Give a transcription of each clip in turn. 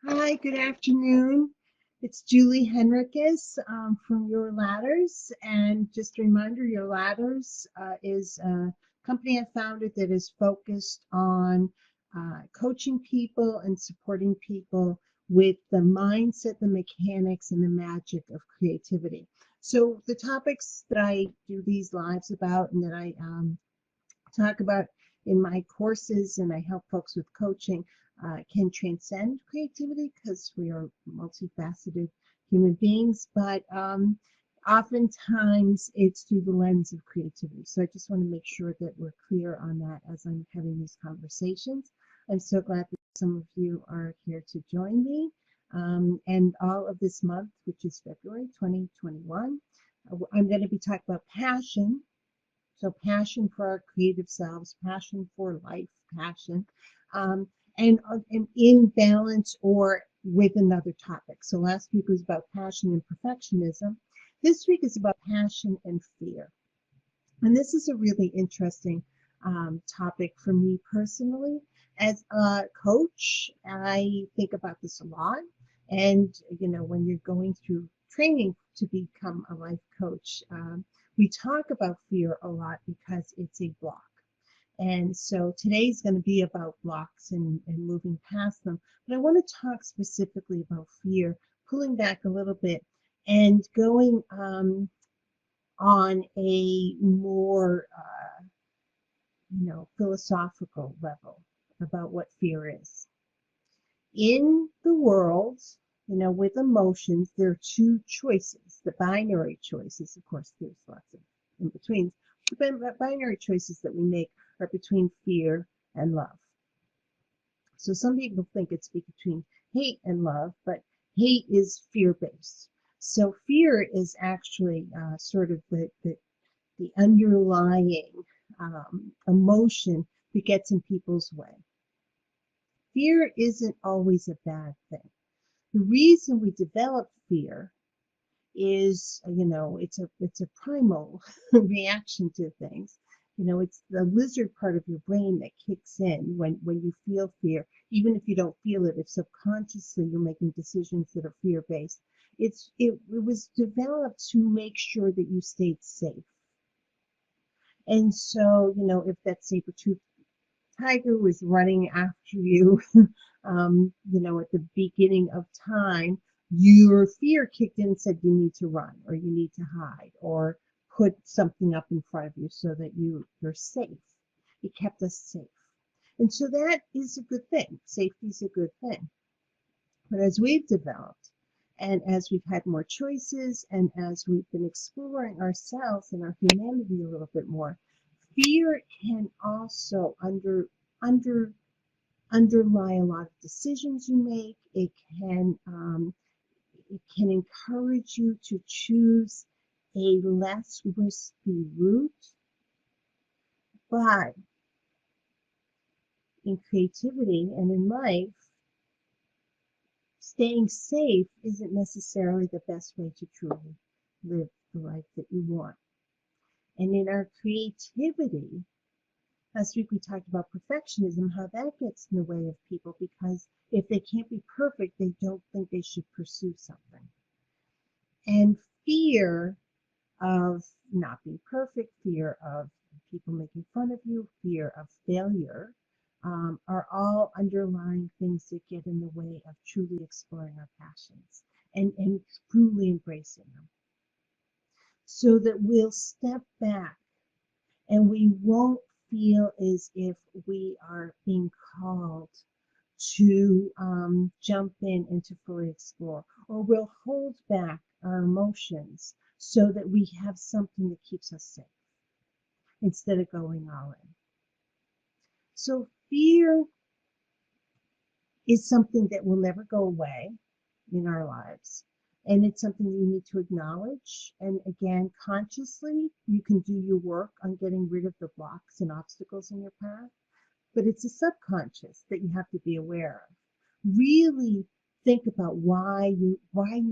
Hi, good afternoon. It's Julie Henriques from Your Ladders. And just a reminder, Your Ladders is a company I founded that is focused on coaching people and supporting people with the mindset, the mechanics, and the magic of creativity. So the topics that I do these lives about and that I talk about in my courses and I help folks with coaching can transcend creativity because we are multifaceted human beings, but oftentimes it's through the lens of creativity. So I just want to make sure that we're clear on that as I'm having these conversations. I'm so glad that some of you are here to join me. And all of this month, which is February 2021, I'm going to be talking about passion, so passion for our creative selves, passion for life, passion, um, and in balance or with another topic. So last week was about passion and perfectionism. This week is about passion and fear. And this is a really interesting topic for me personally. As a coach, I think about this a lot. And, when you're going through training to become a life coach, we talk about fear a lot because it's a block. And so today's going to be about blocks and moving past them. But I want to talk specifically about fear, pulling back a little bit and going on a more, philosophical level about what fear is. In the world, with emotions, there are two choices, the binary choices. Of course, there's lots of in between. The binary choices that we make are between fear and love. So some people think it's between hate and love, but hate is fear-based. So fear is actually sort of the underlying emotion that gets in people's way. Fear isn't always a bad thing. The reason we develop fear is, it's a primal reaction to things. It's the lizard part of your brain that kicks in when you feel fear, even if you don't feel it, if subconsciously you're making decisions that are fear-based. It was developed to make sure that you stayed safe. And so, if that saber-toothed tiger was running after you, at the beginning of time, your fear kicked in and said you need to run or you need to hide or put something up in front of you so that you're safe. It kept us safe. And so that is a good thing. Safety is a good thing. But as we've developed and as we've had more choices and as we've been exploring ourselves and our humanity a little bit more, fear can also under underlie a lot of decisions you make. It can encourage you to choose a less risky route. But in creativity and in life, staying safe isn't necessarily the best way to truly live the life that you want. And in our creativity, last week we talked about perfectionism, how that gets in the way of people because if they can't be perfect, they don't think they should pursue something. And fear of not being perfect, fear of people making fun of you, fear of failure, are all underlying things that get in the way of truly exploring our passions and truly embracing them. So that we'll step back and we won't feel as if we are being called to jump in and to fully explore, or we'll hold back our emotions so that we have something that keeps us safe instead of going all in. So fear is something that will never go away in our lives. And it's something you need to acknowledge. And again, consciously, you can do your work on getting rid of the blocks and obstacles in your path. But it's a subconscious that you have to be aware of. Really think about why you're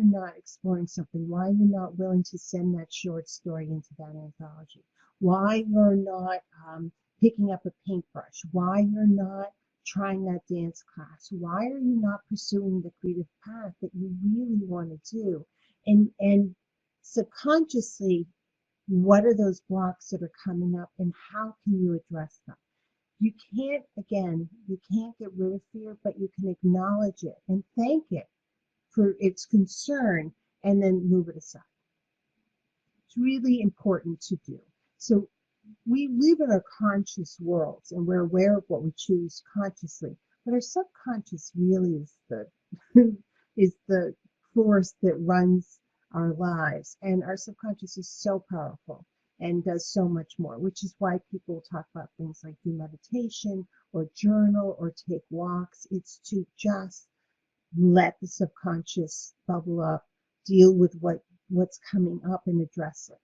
not exploring something, why you're not willing to send that short story into that anthology, why you're not picking up a paintbrush, why you're not trying that dance class? Why are you not pursuing the creative path that you really want to do? And subconsciously, what are those blocks that are coming up and how can you address them? You can't, again, you can't get rid of fear, but you can acknowledge it and thank it for its concern and then move it aside. It's really important to do. So we live in our conscious worlds and we're aware of what we choose consciously, but our subconscious really is the is the force that runs our lives. And our subconscious is so powerful and does so much more, which is why people talk about things like do meditation or journal or take walks. It's to just let the subconscious bubble up, deal with what's coming up and address it.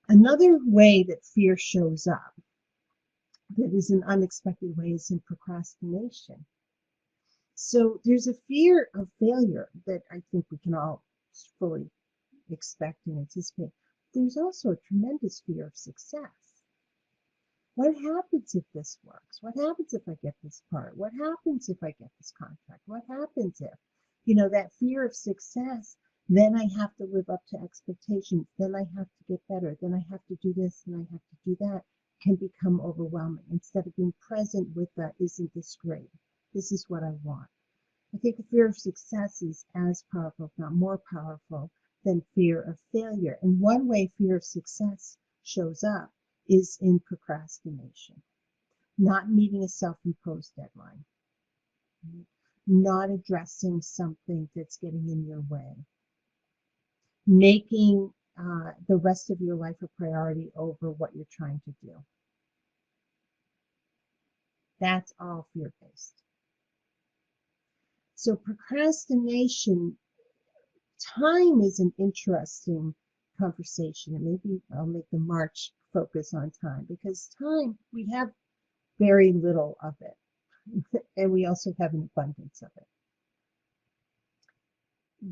Another way that fear shows up that is an unexpected way is in procrastination. So there's a fear of failure that I think we can all fully expect and anticipate. There's also a tremendous fear of success. What happens if this works? What happens if I get this part? What happens if I get this contract? What happens if, that fear of success, then I have to live up to expectations. Then I have to get better. Then I have to do this and I have to do that can become overwhelming instead of being present with that. Isn't this great? This is what I want. I think the fear of success is as powerful, if not more powerful, than fear of failure. And one way fear of success shows up is in procrastination, not meeting a self-imposed deadline, not addressing something that's getting in your way, making the rest of your life a priority over what you're trying to do. That's all fear-based. So procrastination, time is an interesting conversation, and maybe I'll make the March focus on time because time, we have very little of it, and we also have an abundance of it.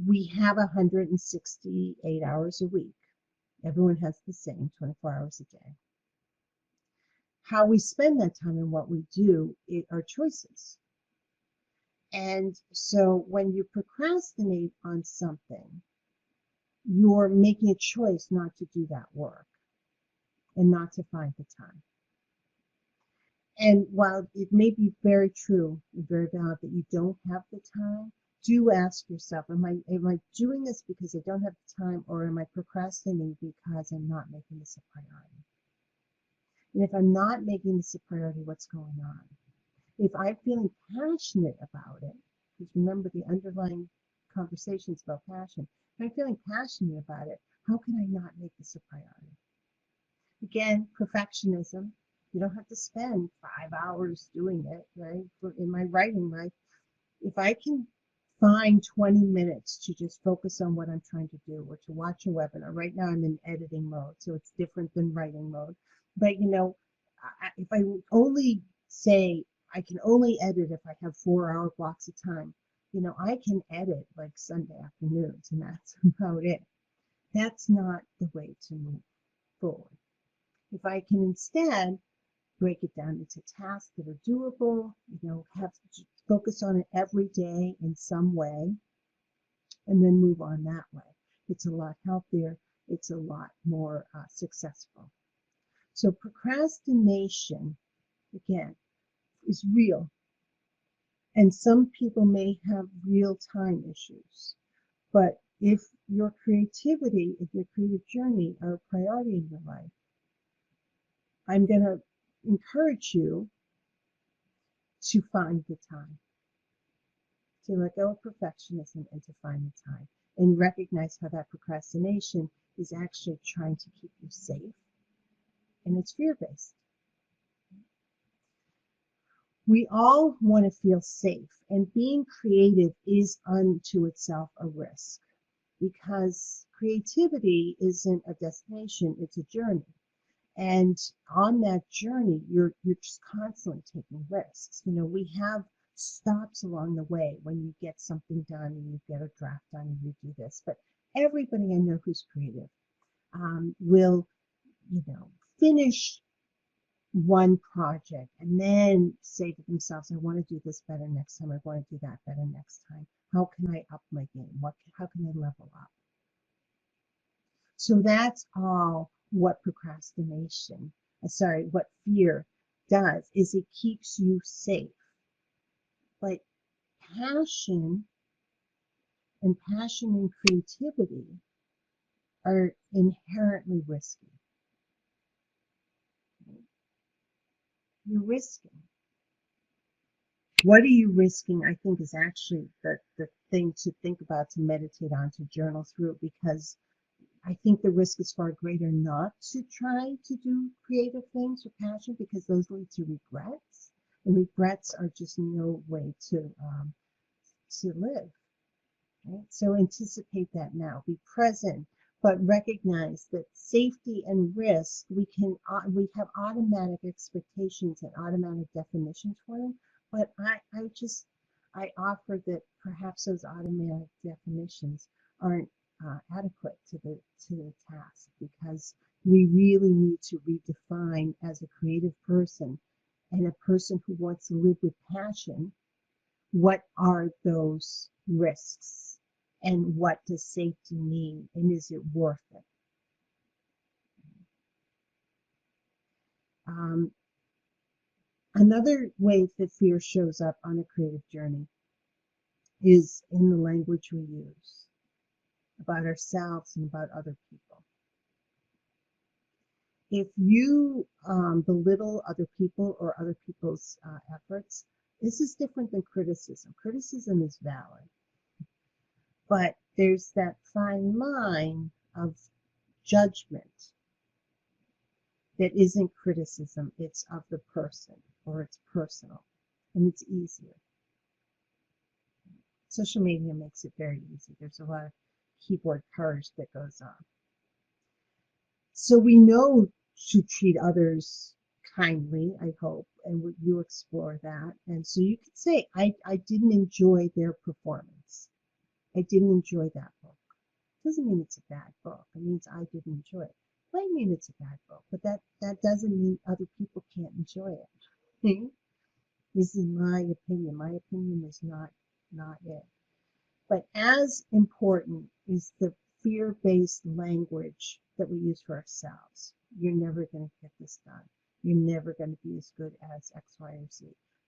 We have 168 hours a week. Everyone has the same 24 hours a day. How we spend that time and what we do are choices. And so when you procrastinate on something, you're making a choice not to do that work and not to find the time. And while it may be very true and very valid that you don't have the time, do ask yourself, am I doing this because I don't have the time, or am I procrastinating because I'm not making this a priority? And if I'm not making this a priority, what's going on? If I'm feeling passionate about it, because remember the underlying conversations about passion, if I'm feeling passionate about it, how can I not make this a priority? Again, perfectionism. You don't have to spend 5 hours doing it, right? In my writing life, if I can find 20 minutes to just focus on what I'm trying to do or to watch a webinar. Right now I'm in editing mode, so it's different than writing mode. But if I only say I can only edit if I have 4 hour blocks of time, I can edit like Sunday afternoons and that's about it. That's not the way to move forward. If I can instead break it down into tasks that are doable, have focus on it every day in some way, and then move on that way. It's a lot healthier. It's a lot more successful. So procrastination, again, is real. And some people may have real time issues. But if your creativity, if your creative journey are a priority in your life, I'm going to encourage you to find the time, to let go of perfectionism and to find the time and recognize how that procrastination is actually trying to keep you safe and it's fear-based. We all want to feel safe, and being creative is unto itself a risk because creativity isn't a destination, it's a journey. And on that journey, you're just constantly taking risks. We have stops along the way when you get something done and you get a draft done and you do this. But everybody I know who's creative will, finish one project and then say to themselves, I want to do this better next time. I want to do that better next time. How can I up my game? How can I level up? So that's all what what fear does is it keeps you safe. But passion and creativity are inherently risky. You're risking. What are you risking? I think is actually the thing to think about, to meditate on, to journal through, because I think the risk is far greater not to try to do creative things or passion, because those lead to regrets, and regrets are just no way to live. Right? So anticipate that now. Be present, but recognize that safety and risk, we have automatic expectations and automatic definitions for them. But I offer that perhaps those automatic definitions aren't adequate to the task, because we really need to redefine, as a creative person and a person who wants to live with passion, what are those risks, and what does safety mean, and is it worth it? Um, Another way that fear shows up on a creative journey is in the language we use about ourselves and about other people. If you belittle other people or other people's efforts, this is different than criticism. Criticism is valid, but there's that fine line of judgment that isn't criticism, it's of the person, or it's personal, and it's easier. Social media makes it very easy. There's a lot of keyboard courage that goes on. So we know to treat others kindly, I hope, and you explore that. And so you could say, I didn't enjoy their performance. I didn't enjoy that book. Doesn't mean it's a bad book. It means I didn't enjoy it. Might mean it's a bad book, but that doesn't mean other people can't enjoy it. This is my opinion. My opinion is not it. But as important is the fear-based language that we use for ourselves. You're never going to get this done. You're never going to be as good as X, Y, or Z.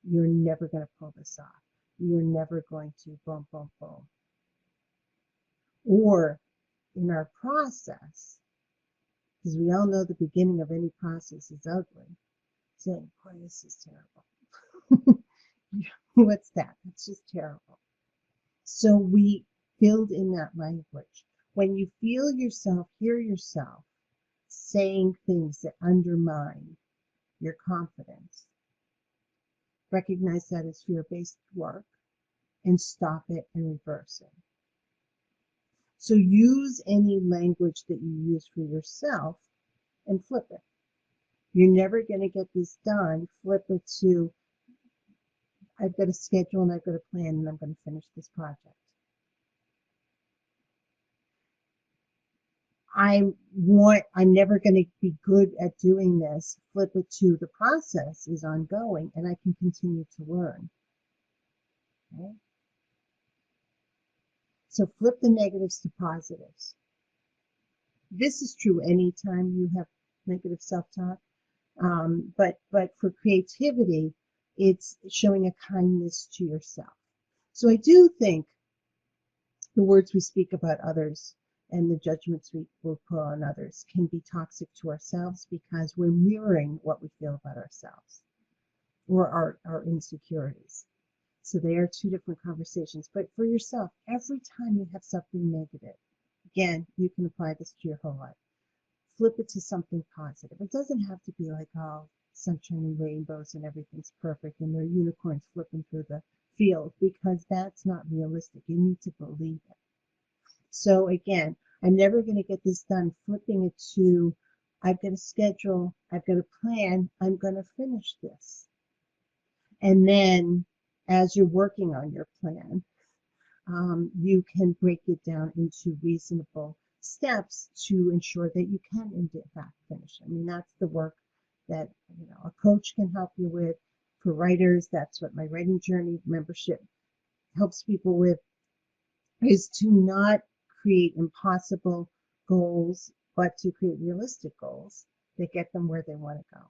You're never going to pull this off. You're never going to boom, boom, boom. Or in our process, because we all know the beginning of any process is ugly, saying, boy, this is terrible. What's that? It's just terrible. So we build in that language. When you hear yourself saying things that undermine your confidence, recognize that as fear-based work and stop it and reverse it. So use any language that you use for yourself and flip it. You're never going to get this done. Flip it to, I've got a schedule and I've got a plan and I'm going to finish this project. I'm never going to be good at doing this. Flip it to, the process is ongoing and I can continue to learn. Okay? So flip the negatives to positives. This is true anytime you have negative self-talk. But for creativity, it's showing a kindness to yourself. So I do think the words we speak about others and the judgments we will put on others can be toxic to ourselves, because we're mirroring what we feel about ourselves or our insecurities. So they are two different conversations. But for yourself, every time you have something negative, again, you can apply this to your whole life. Flip it to something positive. It doesn't have to be like, oh, sunshine and rainbows and everything's perfect and there are unicorns flipping through the field, because that's not realistic. You need to believe it. So again, I'm never going to get this done. Flipping it to, I've got a schedule, I've got a plan, I'm going to finish this. And then as you're working on your plan, you can break it down into reasonable steps to ensure that you can in fact finish. I mean, that's the work that a coach can help you with. For writers, that's what my writing journey membership helps people with, is to not create impossible goals, but to create realistic goals that get them where they want to go.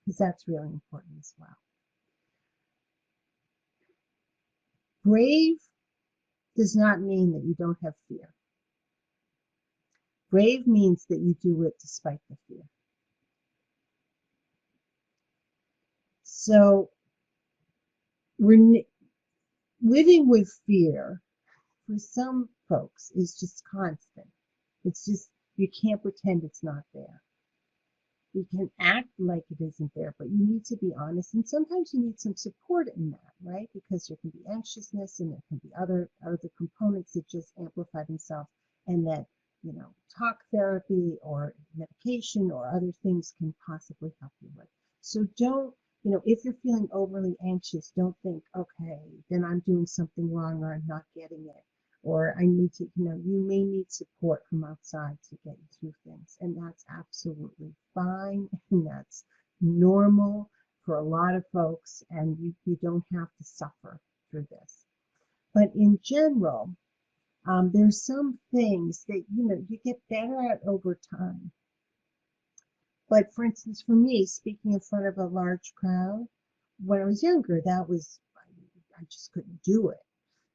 Because that's really important as well. Brave does not mean that you don't have fear. Brave means that you do it despite the fear. So living with fear for some folks is just constant. It's just, you can't pretend it's not there. You can act like it isn't there, but you need to be honest. And sometimes you need some support in that, right? Because there can be anxiousness and there can be other components that just amplify themselves, and that, talk therapy or medication or other things can possibly help you with. So don't, if you're feeling overly anxious, don't think, okay, then I'm doing something wrong or I'm not getting it. Or I need to, you may need support from outside to get you through things. And that's absolutely fine. And that's normal for a lot of folks. And you don't have to suffer through this. But in general, there's some things that, you get better at over time. But for instance, for me, speaking in front of a large crowd, when I was younger, I just couldn't do it.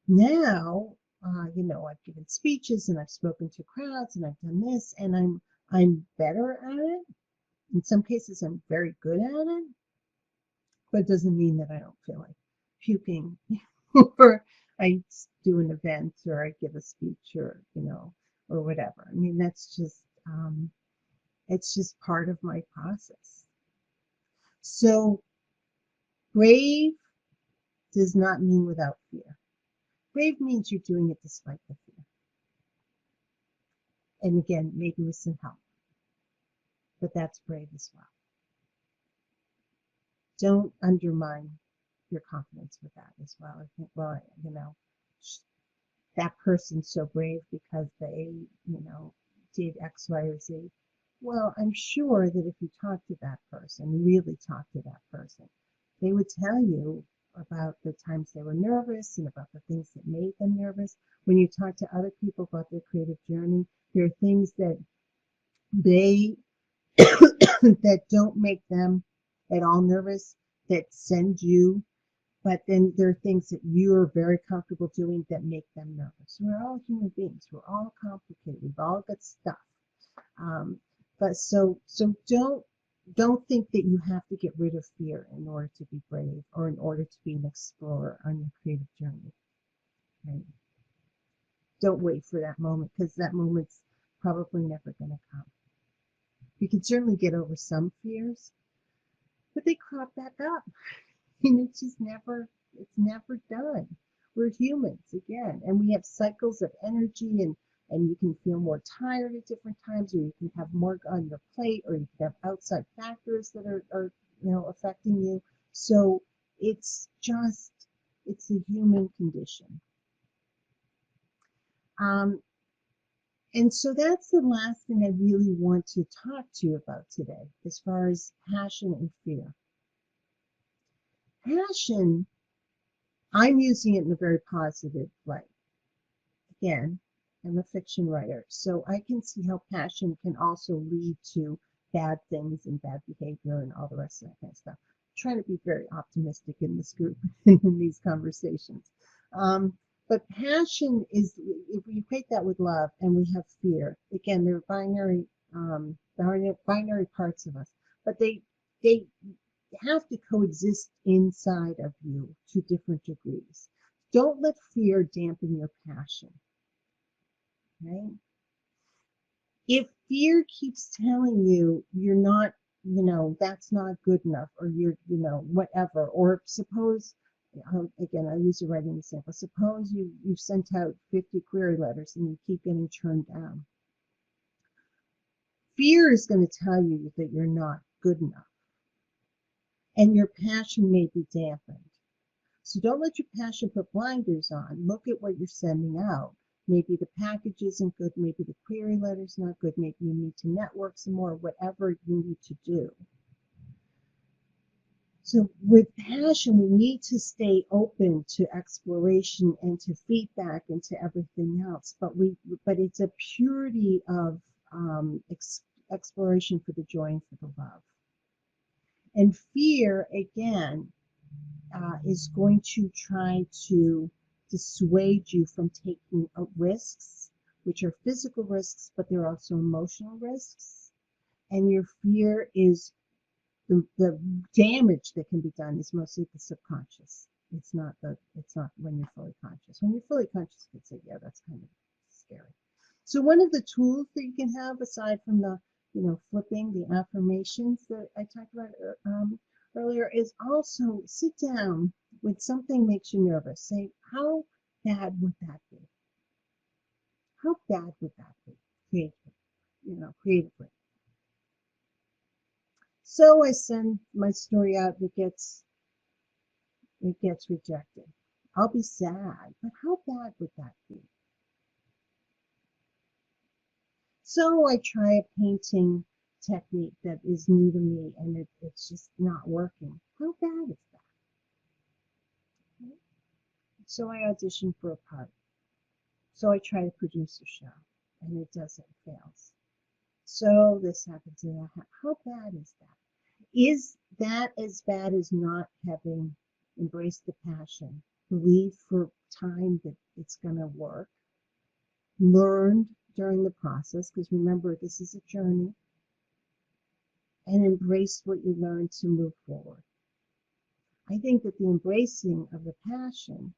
Now, I've given speeches and I've spoken to crowds and I've done this, and I'm better at it. In some cases, I'm very good at it, but it doesn't mean that I don't feel like puking or I do an event or I give a speech or whatever. I mean, that's just, it's just part of my process. So brave does not mean without fear. Brave means you're doing it despite the fear. And again, maybe with some help, but that's brave as well. Don't undermine your confidence with that as well. I think, well, that person's so brave because they, did X, Y, or Z. Well, I'm sure that if you talk to that person, really talk to that person, they would tell you about the times they were nervous and about the things that made them nervous. When you talk to other people about their creative journey, there are things that they that don't make them at all nervous, that send you, but then there are things that you're very comfortable doing that make them nervous. We're all human beings. We're all complicated. We've all got stuff. But so don't think that you have to get rid of fear in order to be brave or in order to be an explorer on your creative journey. Right? Don't wait for that moment, because that moment's probably never going to come. You can certainly get over some fears, but they crop back up. And it's never done. We're humans again, and we have cycles of energy, and you can feel more tired at different times, or you can have more on your plate, or you can have outside factors that are affecting you. So it's a human condition. And so that's the last thing I really want to talk to you about today, as far as passion and fear. Passion, I'm using it in a very positive light. Again, I'm a fiction writer, so I can see how passion can also lead to bad things and bad behavior and all the rest of that kind of stuff. I'm trying to be very optimistic in this group and in these conversations. But passion is, if we equate that with love, and we have fear, again, they're binary parts of us, but they have to coexist inside of you to different degrees. Don't let fear dampen your passion. Right? If fear keeps telling you you're not, that's not good enough, or you're, whatever, or suppose, again, I'll use a writing example. Suppose you've sent out 50 query letters and you keep getting turned down. Fear is going to tell you that you're not good enough, and your passion may be dampened. So don't let your passion put blinders on. Look at what you're sending out. Maybe the package isn't good. Maybe the query letter's not good. Maybe you need to network some more, whatever you need to do. So with passion, we need to stay open to exploration and to feedback and to everything else. But it's a purity of exploration for the joy and for the love. And fear, again, is going to try to dissuade you from taking risks, which are physical risks, but they're also emotional risks. And your fear is the damage that can be done is mostly the subconscious. It's not when you're fully conscious. When you're fully conscious, you can say, yeah, that's kind of scary. So one of the tools that you can have aside from the, flipping the affirmations that I talked about earlier is also sit down when something makes you nervous. Say, how bad would that be? How bad would that be? Creatively. So I send my story out, it gets rejected. I'll be sad, but how bad would that be? So I try a painting technique that is new to me and it's just not working. How bad is that? So I audition for a part. So I try to produce a show and it doesn't, it fails. So this happens and that happens. How bad is that? Is that as bad as not having embraced the passion, believe for time that it's going to work, learned during the process, because remember, this is a journey, and embrace what you learned to move forward? I think that the embracing of the passion,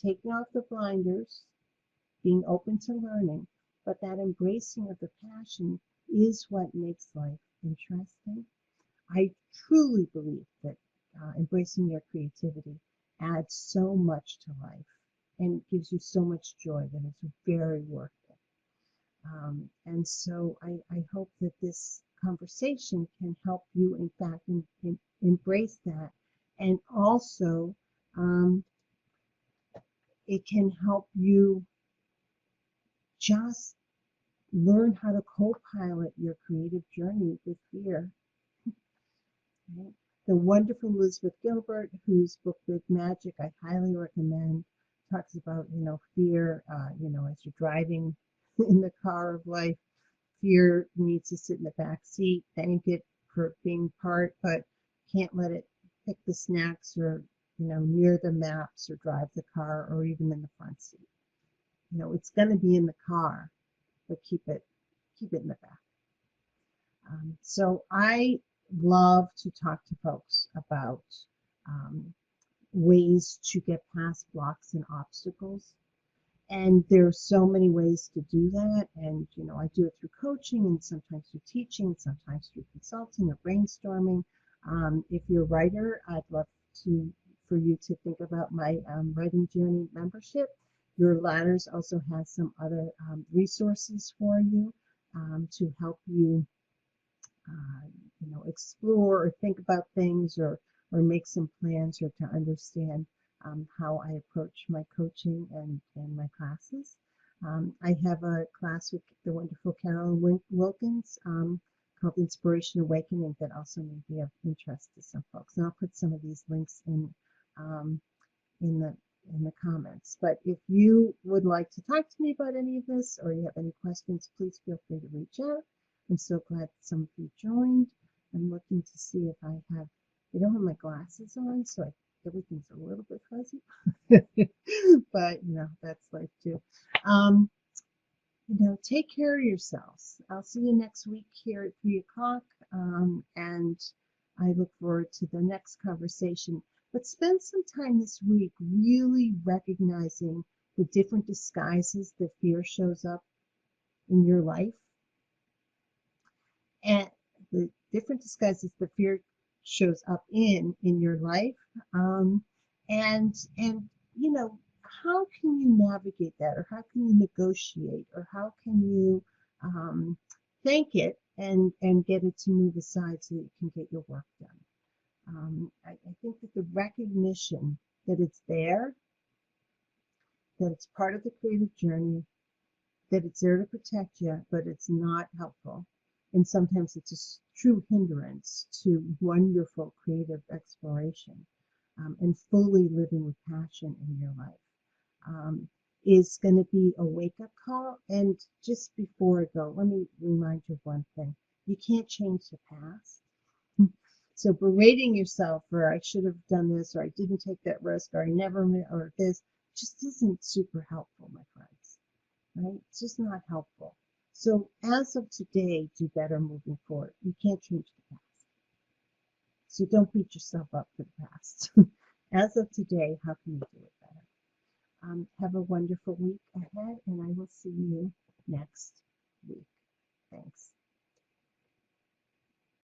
taking off the blinders, being open to learning, but that embracing of the passion is what makes life interesting. I truly believe that embracing your creativity adds so much to life and gives you so much joy that it's very worth it. And so I hope that this conversation can help you, in fact, embrace that. And also, um, it can help you just learn how to co-pilot your creative journey with fear. Right? The wonderful Elizabeth Gilbert, whose book Big Magic I highly recommend, talks about, fear, as you're driving in the car of life. Fear needs to sit in the back seat, thank it for being part, but can't let it pick the snacks or, near the maps or drive the car or even in the front seat. It's going to be in the car, but keep it in the back. So I love to talk to folks about um, ways to get past blocks and obstacles. And there's so many ways to do that. And, I do it through coaching and sometimes through teaching, sometimes through consulting or brainstorming. If you're a writer, I'd love for you to think about my Writing Journey membership. Your Ladders also has some other resources for you to help you uh, explore or think about things or make some plans or to understand how I approach my coaching and my classes. I have a class with the wonderful Carolyn Wilkins called Inspiration Awakening that also may be of interest to some folks. And I'll put some of these links um, in the comments. But if you would like to talk to me about any of this or you have any questions, please feel free to reach out. I'm so glad some of you joined. I'm looking to see if I don't have my glasses on, so everything's a little bit fuzzy. But, that's life too. Um, take care of yourselves. I'll see you next week here at 3 o'clock. And I look forward to the next conversation. But spend some time this week really recognizing the different disguises that fear shows up in your life and the different disguises that fear shows up in your life. And how can you navigate that, or how can you negotiate, or how can you thank it and get it to move aside so that you can get your work done. I think that the recognition that it's there, that it's part of the creative journey, that it's there to protect you, but it's not helpful. And sometimes it's just true hindrance to wonderful creative exploration, and fully living with passion in your life, um, is going to be a wake up call. And just before I go, let me remind you of one thing: you can't change the past. So berating yourself for I should have done this, or I didn't take that risk, or I never, or this, just isn't super helpful, my friends. Right? It's just not helpful. So as of today, do better moving forward. You can't change the past. So don't beat yourself up for the past. As of today, how can you do it better? Have a wonderful week ahead, and I will see you next week. Thanks.